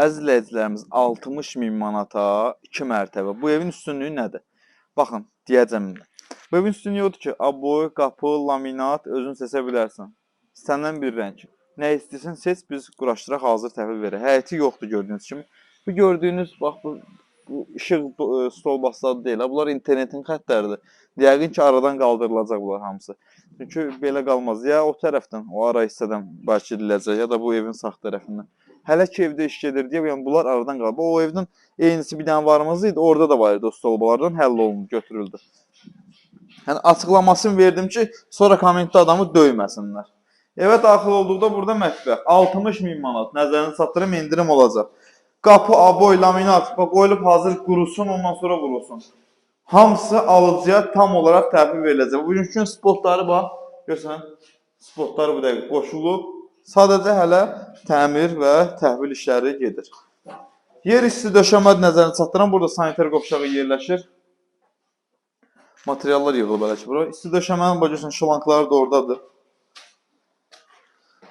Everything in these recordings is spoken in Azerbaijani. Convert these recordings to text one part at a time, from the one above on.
Əziz izləyicilərimiz 60.000 manata 2 mərtəbə. Bu evin üstünlüyü nədir? Baxın, deyəcəm. Bu evin üstünlüyü odur ki, aboy, qapı, laminat özün seçə bilərsən. İstənilən bir rəng. Nə istəyirsən seç, biz quraşdıraq, hazır təhvil verək. Həyəti yoxdur gördüyünüz kimi. Bu gördüyünüz bax bu işıq stolbasları deyil. Bunlar internetin xəttləridir. Yəqin ki, aradan qaldırılacaq bunlar hamısı. Çünki belə qalmaz. Ya o tərəfdən, o ara hissədən bəlkə ediləcək, ya da bu evin sağ tərəfindən. Hələ ki evdə iş gedir deyə, yəni bunlar aradan qalıb. O evdən eynisi bir dənə varımız idi, orada da var idi o stolbalardan, həll olundu, götürüldü. Yəni açıqlamasını verdim ki, sonra kommentdə adamı döyməsinlər. Evə daxil olduqda burada mətbəx 60.000 manat nəzərinə çatdırım, indirim olacaq. Qapı, aboy, laminat qoyulub hazır qurusun, ondan sonra vurulsun. Hamısı alıcıya tam olaraq təhvil veriləcək. Bugünkü spotları bax, görsən, spotlar bu dəqiqə qoşulub. Sadəcə hələ təmir və təhvil işləri gedir. Yer isti döşəmə nəzərinə çatdıran, burada sanitar qovşağı yerləşir. Materiallar yığılıb hələ ki bura. İsti döşəmənin görsən şlankları da oradadır.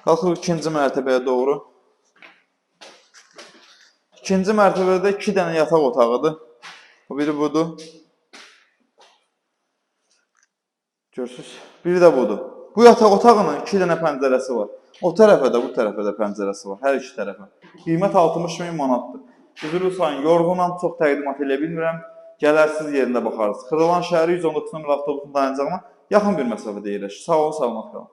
Qalxırıq ikinci mərtəbəyə doğru. İkinci mərtəbədə 2 dənə yataq otağıdır. Biri budur. Görürsünüz? Biri də budur. Bu yataq otağının 2 dənə pəncərəsi var. O tərəfə də, bu tərəfə də pəncərəsi var. Hər iki tərəfə. Qiymət 60.000 manatdır. Üzrlü sayın, yorğunam, çox təqdimat elə bilmirəm. Gələrsiz yerində baxarız. Xırdalan şəhəri 119 nömrəli avtobusun dayanacağına yaxın bir məsafədə yerləşir. Sağ olun, salamat qalın.